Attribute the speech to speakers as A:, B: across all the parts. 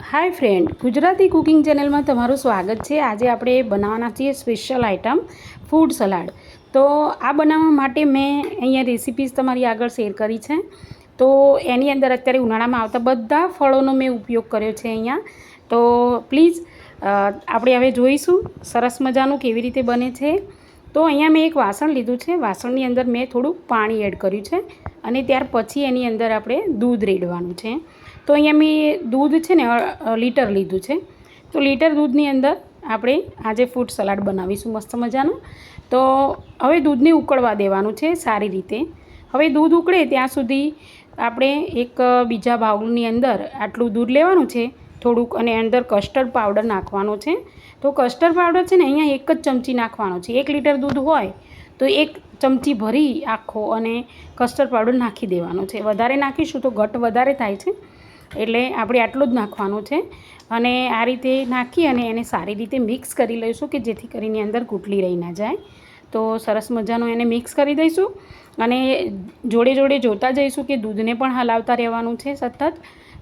A: હાય friend, Gujarati cooking ચેનલમાં તમારું સ્વાગત છે। આજે આપણે બનાવવાના છીએ સ્પેશિયલ આઇટમ ફૂડ સલાડ। તો આ બનાવવા માટે મેં અહીંયા રેસિપીઝ તમારી આગળ શેર કરી છે। તો એની અંદર અત્યારે ઉનાળામાં આવતા બધા ફળોનો મેં ઉપયોગ કર્યો છે અહીંયા। તો પ્લીઝ આપણે હવે જોઈશું સરસ મજાનું કેવી રીતે બને છે। તો અહીંયા મેં એક વાસણ લીધું છે। વાસણની અંદર મેં થોડું પાણી એડ કર્યું છે અને ત્યાર પછી એની અંદર આપણે દૂધ રેડવાનું છે। તો અહીંયા મેં દૂધ છે ને લીટર લીધું છે। તો લીટર દૂધની અંદર આપણે આજે ફ્રૂટ સલાડ બનાવીશું મસ્ત મજાનું। તો હવે દૂધને ઉકળવા દેવાનું છે સારી રીતે। હવે દૂધ ઉકળે ત્યાં સુધી આપણે એક બીજા બાઉલની અંદર આટલું દૂધ લેવાનું છે થોડુંક, અને અંદર કસ્ટર્ડ પાવડર નાખવાનો છે। તો કસ્ટર્ડ પાવડર છે ને અહીંયા એક જ ચમચી નાખવાનો છે। 1 લીટર દૂધ હોય તો 1 ચમચી ભરી આખો અને કસ્ટર્ડ પાવડર નાખી દેવાનો છે। વધારે નાખીશું તો ઘટ વધારે થાય છે, એટલે આપણે આટલું જ નાખવાનું છે। અને આ રીતે નાખી અને એને સારી રીતે મિક્સ કરી લઈશું કે જેથી કરીને અંદર ગુટલી રહી ના જાય। તો સરસ મજાનું એને મિક્સ કરી દઈશું અને જોડે જોડે જોતા જઈશું કે દૂધને પણ હલાવતા રહેવાનું છે સતત।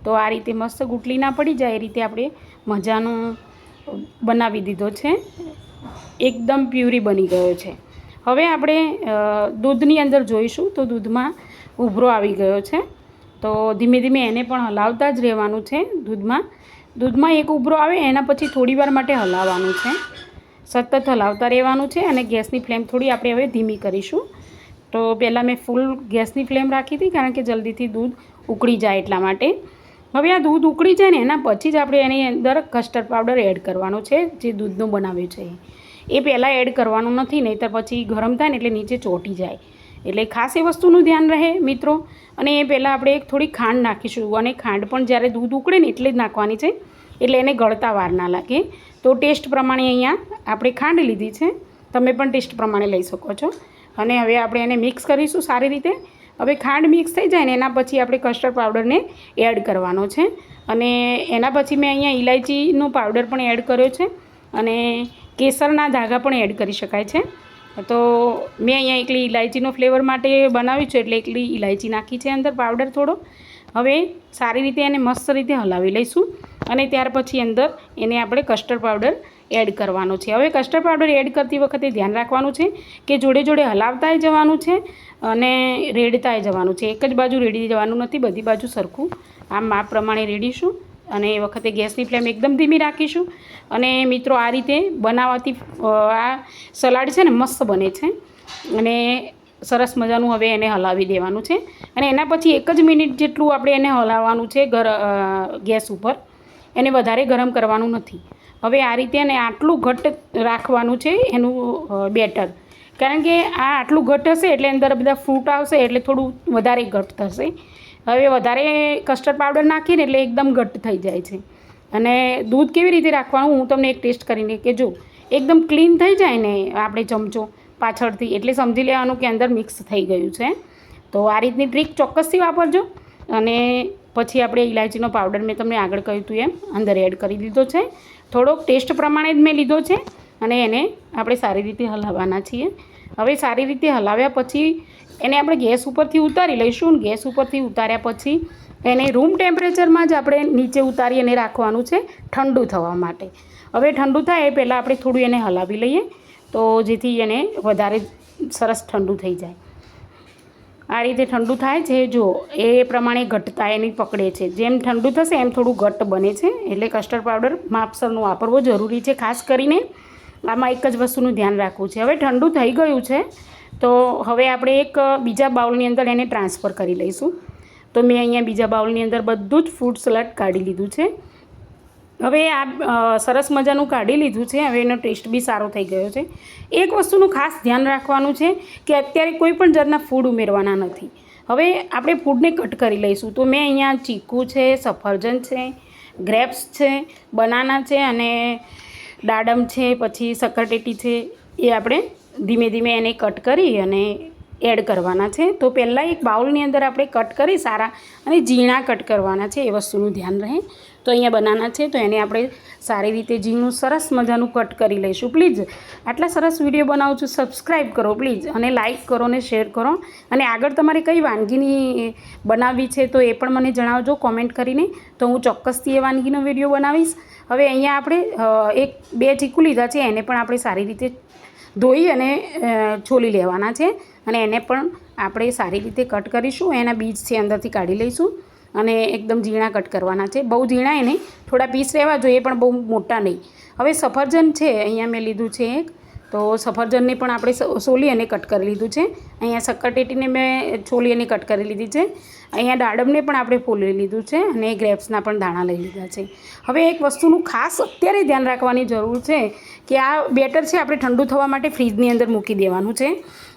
A: તો આ રીતે મસ્ત ગુટલી ના પડી જાય એ રીતે આપણે મજાનું બનાવી દીધો છે। એકદમ પ્યુરી બની ગયો છે। હવે આપણે દૂધની અંદર જોઈશું તો દૂધમાં ઉભરો આવી ગયો છે। તો ધીમે ધીમે એને પણ હલાવતા જ રહેવાનું છે। દૂધમાં એક ઉભરો આવે એના પછી થોડી વાર માટે હલાવવાનું છે, સતત હલાવતા રહેવાનું છે। અને ગેસની ફ્લેમ થોડી આપણે હવે ધીમી કરીશું। તો પહેલાં મેં ફૂલ ગેસની ફ્લેમ રાખી હતી કારણ કે જલ્દીથી દૂધ ઉકળી જાય એટલા માટે। હવે આ દૂધ ઉકળી જાય ને એના પછી જ આપણે એની અંદર કસ્ટર્ડ પાવડર એડ કરવાનો છે જે દૂધનું બનાવ્યું છે એ પહેલાં એડ કરવાનું નથી, નહીંતર પછી ગરમ થાય ને એટલે નીચે ચોંટી જાય। એટલે ખાસ એ વસ્તુનું ધ્યાન રહે મિત્રો। અને એ પહેલાં આપણે એક થોડી ખાંડ નાખીશું, અને ખાંડ પણ જ્યારે દૂધ ઉકળે ને એટલે જ નાખવાની છે, એટલે એને ગળતા વાર ના લાગે। તો ટેસ્ટ પ્રમાણે અહીંયા આપણે ખાંડ લીધી છે, તમે પણ ટેસ્ટ પ્રમાણે લઈ શકો છો। અને હવે આપણે એને મિક્સ કરીશું સારી રીતે। હવે ખાંડ મિક્સ થઈ જાય ને એના પછી આપણે કસ્ટર્ડ પાવડરને એડ કરવાનો છે, અને એના પછી મેં અહીંયા ઇલાયચીનો પાવડર પણ એડ કર્યો છે, અને કેસરના ધાગા પણ એડ કરી શકાય છે। તો મેં અહીંયા એકલી ઇલાયચીનો ફ્લેવર માટે બનાવ્યું છે એટલે એકલી ઇલાયચી નાખી છે અંદર પાવડર થોડો। હવે સારી રીતે એને મસ્ત રીતે હલાવી લઈશું અને ત્યાર પછી અંદર એને આપણે કસ્ટર્ડ પાવડર એડ કરવાનો છે। હવે કસ્ટર્ડ પાવડર એડ કરતી વખતે ધ્યાન રાખવાનું છે કે જોડે જોડે હલાવતાય જવાનું છે અને રેડતાય જવાનું છે। એક જ બાજુ રેડી જવાનું નથી, બધી બાજુ સરખું આમ માપ પ્રમાણે રેડીશું। અને એ વખતે ગેસની ફ્લેમ એકદમ ધીમી રાખીશું। અને મિત્રો આ રીતે બનાવવાથી આ સલાડ છે ને મસ્ત બને છે, અને સરસ મજાનું હવે એને હલાવી દેવાનું છે। અને એના પછી 1 જ મિનિટ જેટલું આપણે એને હલાવવાનું છે ગેસ ઉપર, એને વધારે ગરમ કરવાનું નથી। હવે આ રીતે અને આટલું ઘટ્ટ રાખવાનું છે એનું બેટર, કારણ કે આ આટલું ઘટ્ટ હશે એટલે અંદર બધા ફ્રૂટ આવશે એટલે થોડું વધારે ઘટ્ટ થશે। હવે વધારે કસ્ટર્ડ પાવડર નાખીને એટલે એકદમ ઘટ્ટ થઈ જાય છે। અને દૂધ કેવી રીતે રાખવાનું હું તમને એક ટેસ્ટ કરીને કે જો એકદમ ક્લીન થઈ જાય ને આપણે ચમચો પાછળથી એટલે સમજી લેવાનું કે અંદર મિક્સ થઈ ગયું છે। તો આ રીતની ટ્રીક ચોક્કસથી વાપરજો। અને પછી આપણે ઇલાયચીનો પાવડર મેં તમને આગળ કહ્યું હતું એમ અંદર એડ કરી દીધો છે। થોડોક ટેસ્ટ પ્રમાણે જ મેં લીધો છે, અને એને આપણે સારી રીતે હલાવવાના છીએ। હવે સારી રીતે હલાવ્યા પછી એને આપણે ગેસ ઉપરથી ઉતારી લઈશું। ગેસ ઉપરથી ઉતાર્યા પછી એને રૂમ ટેમ્પરેચરમાં જ આપણે નીચે ઉતારી અને રાખવાનું છે ઠંડુ થવા માટે। હવે ઠંડુ થાય એ પહેલાં આપણે થોડું એને હલાવી લઈએ તો જેથી એને વધારે સરસ ઠંડુ થઈ જાય। આ રીતે ઠંડુ થાય છે જો એ પ્રમાણે ઘટ્ટતા એની પકડે છે। જેમ ઠંડુ થશે એમ થોડું ઘટ્ટ બને છે, એટલે કસ્ટર્ડ પાવડર માપસરનું વાપરવો જરૂરી છે। ખાસ કરીને આમાં એક જ વસ્તુનું ધ્યાન રાખવું છે। હવે ઠંડુ થઈ ગયું છે તો હવે આપણે એક બીજા બાઉલની અંદર એને ટ્રાન્સફર કરી લઈશું। તો મેં અહીંયા બીજા બાઉલની અંદર બધું જ ફ્રૂટ સલાડ કાઢી લીધું છે। હવે આ સરસ મજાનું કાઢી લીધું છે, હવે એનો ટેસ્ટ બી સારો થઈ ગયો છે। એક વસ્તુનું ખાસ ધ્યાન રાખવાનું છે કે અત્યારે કોઈ પણ જાતના ફૂડ ઉમેરવાના નથી। હવે આપણે ફૂડને કટ કરી લઈશું। તો મેં અહીંયા ચીકુ છે, સફરજન છે, ગ્રેપ્સ છે, બનાના છે, અને દાડમ છે, પછી શક્કરટેટી છે, એ આપણે ધીમે ધીમે એને કટ કરી અને એડ કરવાના છે। તો પહેલાં એક બાઉલની અંદર આપણે કટ કરી સારા અને ઝીણા કટ કરવાના છે, એ વસ્તુનું ધ્યાન રહે। તો અહીંયા બનાના છે તો એને આપણે સારી રીતે ઝીણું સરસ મજાનું કટ કરી લઈશું. પ્લીઝ આટલા સરસ વિડીયો બનાવું છું, સબસ્ક્રાઈબ કરો પ્લીઝ, અને લાઇક કરો ને શેર કરો. અને આગળ તમારે કઈ વાનગીની બનાવવી છે તો એ પણ મને જણાવજો કોમેન્ટ કરીને, તો હું ચોક્કસથી એ વાનગીનો વિડીયો બનાવીશ. હવે અહીંયા આપણે બે ચીકુ લીધા છે, એને પણ આપણે સારી રીતે ધોઈ અને છોલી લેવાના છે, અને એને પણ આપણે સારી રીતે કટ કરીશું. એના બીજ છે અંદરથી કાઢી લઈશું, અને એકદમ ઝીણા કટ કરવાના છે. બહુ ઝીણા નહીં, થોડા પીસ રહેવા જોઈએ પણ બહુ મોટા નહીં. હવે સફરજન છે અહીંયા મેં લીધું છે એક, તો સફરજનને પણ આપણે સોલી અને કટ કરી લીધું છે. અહીંયા શક્કરટેટીને મેં છોલી અને કટ કરી લીધી છે. અહીંયા દાડમને પણ આપણે ફોલી લીધું છે, અને ગ્રેપ્સના પણ દાણા લઈ લીધા છે. હવે એક વસ્તુનું ખાસ અત્યારે ધ્યાન રાખવાની જરૂર છે કે આ બેટર છે આપણે ઠંડુ થવા માટે ફ્રીજની અંદર મૂકી દેવાનું છે,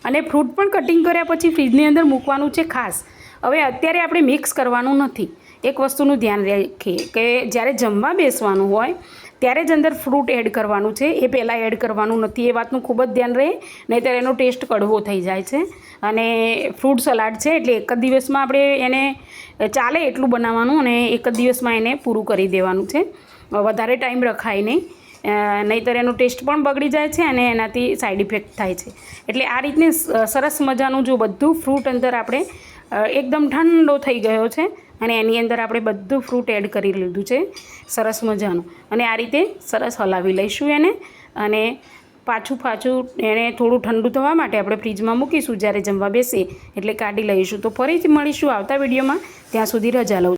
A: અને ફ્રૂટ પણ કટિંગ કર્યા પછી ફ્રીજની અંદર મૂકવાનું છે ખાસ. હવે અત્યારે આપણે મિક્સ કરવાનું નથી. એક વસ્તુનું ધ્યાન રાખીએ કે જ્યારે જમવા બેસવાનું હોય ત્યારે જ અંદર ફ્રૂટ એડ કરવાનું છે, એ પહેલાં એડ કરવાનું નથી. એ વાતનું ખૂબ જ ધ્યાન રહે, નહીંતર એનો ટેસ્ટ કડવો થઈ જાય છે. અને ફ્રૂટ સલાડ છે એટલે એક જ દિવસમાં આપણે એને ચાલે એટલું બનાવવાનું, અને એક જ દિવસમાં એને પૂરું કરી દેવાનું છે. વધારે ટાઈમ રખાય નહીં, નહીંતર એનો ટેસ્ટ પણ બગડી જાય છે અને એનાથી સાઈડ ઇફેક્ટ થાય છે. એટલે આ રીતને સરસ મજાનું જો બધું ફ્રૂટ અંદર આપણે એકદમ ઠંડો થઈ ગયો છે, અને એની અંદર આપણે બધું ફ્રૂટ એડ કરી લીધું છે સરસ મજાનું, અને આ રીતે સરસ હલાવી લઈશું એને. અને પાછું એને થોડું ઠંડુ થવા માટે આપણે ફ્રીજમાં મૂકીશું. જ્યારે જમવા બેસીએ એટલે કાઢી લઈશું. તો ફરીથી મળીશું આવતા વિડીયોમાં. ત્યાં સુધી રજા લઉં.